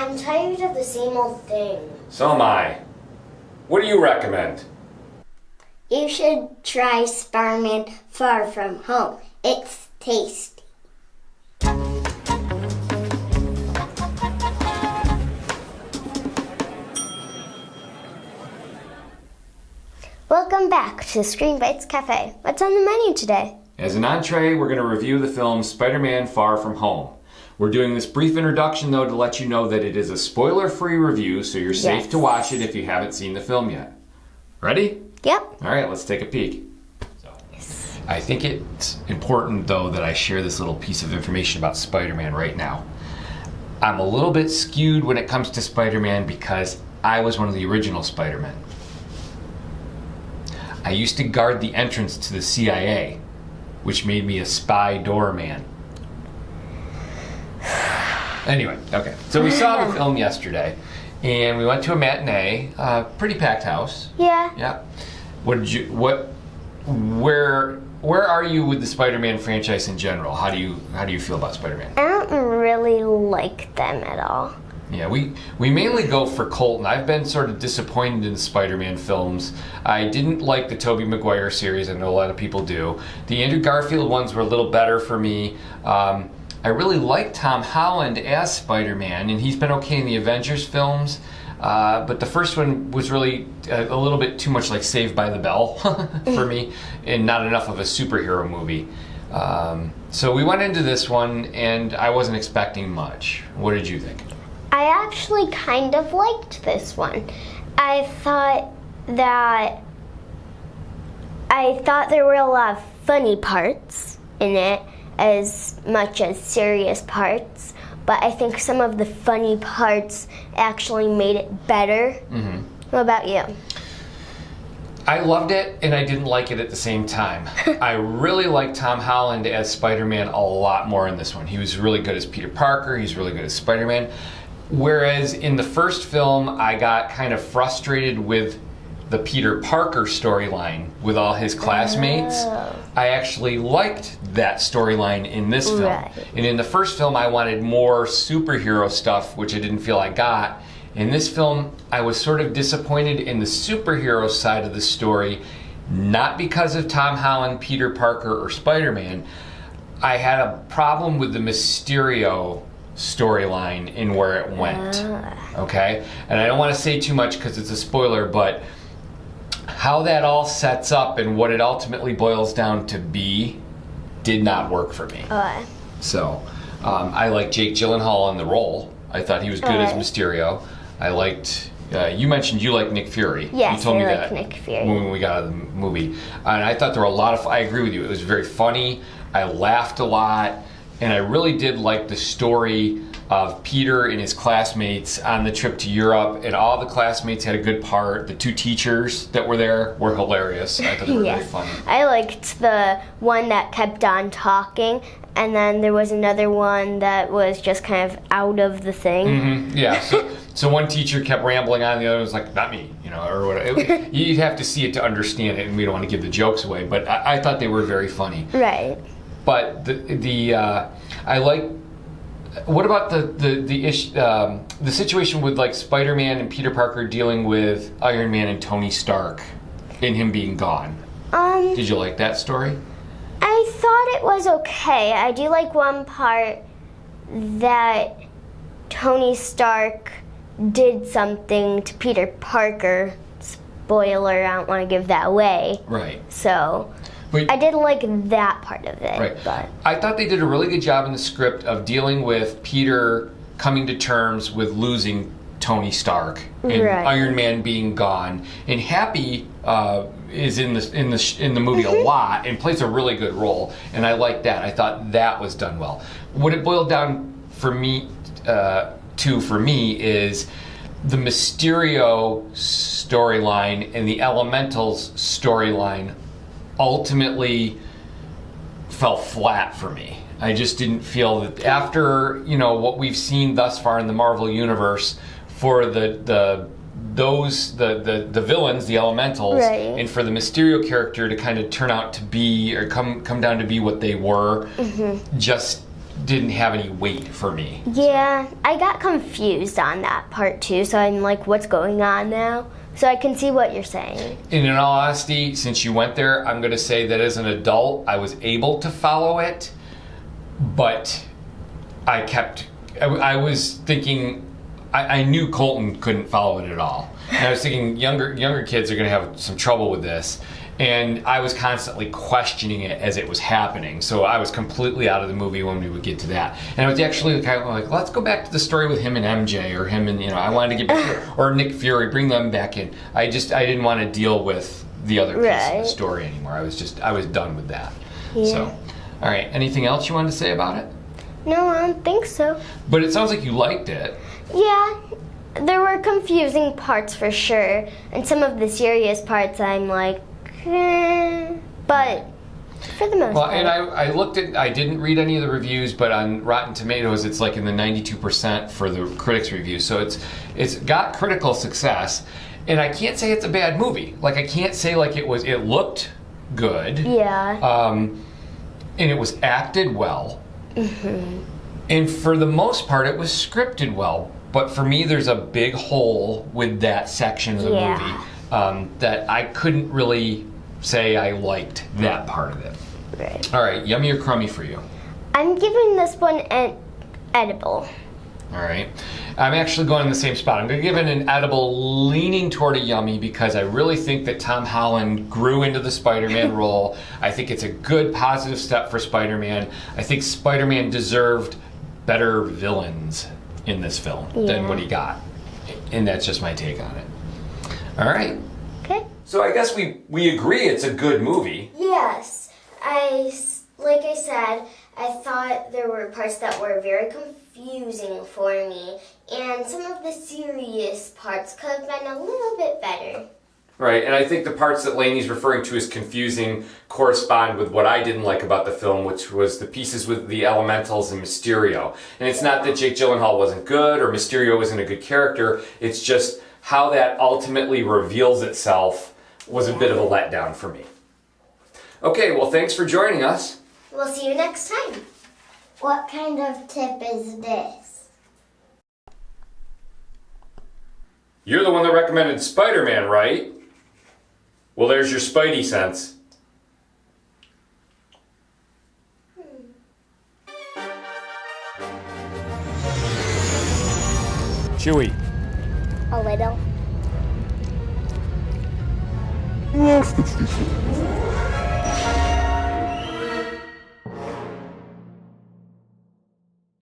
I'm tired of the same old thing. So am I. What do you recommend? You should try Spider-Man Far From Home. It's tasty. Welcome back to Screen Bites Cafe. What's on the menu today? As an entree, we're going to review the film Spider-Man Far From Home. We're doing this brief introduction, though, to let you know that it is a spoiler-free review, so you're safe to watch it if you haven't seen the film yet. Ready? Yep. All right, let's take a peek. I think it's important, though, that I share this little piece of information about Spider-Man right now. I'm a little bit skewed when it comes to Spider-Man because I was one of the original Spider-Men. I used to guard the entrance to the CIA, which made me a spy doorman. Anyway, okay. So we saw the film yesterday, and we went to a matinee, pretty packed house. Yeah. Yeah. Where are you with the Spider-Man franchise in general? How do you feel about Spider-Man? I don't really like them at all. Yeah, we mainly go for Colton. I've been sort of disappointed in the Spider-Man films. I didn't like the Tobey Maguire series. I know a lot of people do. The Andrew Garfield ones were a little better for me. I really like Tom Holland as Spider-Man, and he's been okay in the Avengers films. But the first one was really a little bit too much like Saved by the Bell for me, and not enough of a superhero movie. So we went into this one, and I wasn't expecting much. What did you think? I actually kind of liked this one. I thought there were a lot of funny parts in it as much as serious parts, but I think some of the funny parts actually made it better. Mm-hmm. What about you? I loved it, and I didn't like it at the same time. I really liked Tom Holland as Spider-Man a lot more in this one. He was really good as Peter Parker. He's really good as Spider-Man. Whereas in the first film, I got kind of frustrated with the Peter Parker storyline with all his classmates. Oh. I actually liked that storyline in this film. Right. And in the first film, I wanted more superhero stuff, which I didn't feel I got. In this film, I was sort of disappointed in the superhero side of the story, not because of Tom Holland, Peter Parker, or Spider-Man. I had a problem with the Mysterio storyline and where it went. Okay? And I don't want to say too much because it's a spoiler, but how that all sets up and what it ultimately boils down to be did not work for me. So, I like Jake Gyllenhaal in the role. I thought he was good as Mysterio. I liked, you mentioned you like Nick Fury. Yes, you told me I that like Nick Fury. when we got out of the movie. And I thought there were a lot of, I agree with you, it was very funny. I laughed a lot. And I really did like the story of Peter and his classmates on the trip to Europe, and all the classmates had a good part. The two teachers that were there were hilarious. I thought they were really funny. I liked the one that kept on talking, and then there was another one that was just kind of out of the thing. Mm-hmm. Yeah, so one teacher kept rambling on, the other was like, not me, or whatever. You'd have to see it to understand it, and we don't want to give the jokes away, but I thought they were very funny. Right. But I like. What about the situation with like Spider-Man and Peter Parker dealing with Iron Man and Tony Stark, and him being gone? Did you like that story? I thought it was okay. I do like one part that Tony Stark did something to Peter Parker. Spoiler, I don't want to give that away. Right. So. But I didn't like that part of it. Right. But I thought they did a really good job in the script of dealing with Peter coming to terms with losing Tony Stark and Iron Man being gone. And Happy is in the movie a lot and plays a really good role. And I like that. I thought that was done well. What it boiled down for me is the Mysterio storyline and the Elementals storyline ultimately fell flat for me. I just didn't feel that after what we've seen thus far in the Marvel universe for the villains, the Elementals, and for the Mysterio character to kind of turn out to be or come down to be what they were, just didn't have any weight for me. Yeah, I got confused on that part too, so I'm like, what's going on now? So I can see what you're saying. And in all honesty, since you went there, I'm going to say that as an adult, I was able to follow it, but I was thinking, I knew Colton couldn't follow it at all. And I was thinking younger kids are going to have some trouble with this. And I was constantly questioning it as it was happening. So I was completely out of the movie when we would get to that. And I was actually kind of like, let's go back to the story with him and MJ, or him and, I wanted to get back, or Nick Fury, bring them back in. I didn't want to deal with the other piece of the story anymore. I was done with that. Yeah. So, all right. Anything else you wanted to say about it? No, I don't think so. But it sounds like you liked it. Yeah, there were confusing parts for sure. And some of the serious parts I'm like, but for the most part. And I didn't read any of the reviews, but on Rotten Tomatoes, it's like in the 92% for the critics' reviews. So it's got critical success, and I can't say it's a bad movie. Like, I can't say like it looked good. Yeah. And it was acted well. Mm-hmm. And for the most part, it was scripted well. But for me, there's a big hole with that section of the movie that I couldn't really say I liked that part of it. Right. All right, yummy or crummy for you? I'm giving this one an edible. All right. I'm actually going in the same spot. I'm going to give it an edible leaning toward a yummy because I really think that Tom Holland grew into the Spider-Man role. I think it's a good positive step for Spider-Man. I think Spider-Man deserved better villains in this film than what he got. And that's just my take on it. All right. Okay. So I guess we agree it's a good movie. Yes. Like I said, I thought there were parts that were very confusing for me, and some of the serious parts could have been a little bit better. Right, and I think the parts that Lainey's referring to as confusing correspond with what I didn't like about the film, which was the pieces with the elementals and Mysterio. And it's not that Jake Gyllenhaal wasn't good or Mysterio wasn't a good character, it's just how that ultimately reveals itself was a bit of a letdown for me. Okay, well, thanks for joining us. We'll see you next time. What kind of tip is this? You're the one that recommended Spider-Man, right? Well, there's your Spidey sense. Chewy. A little. Yes,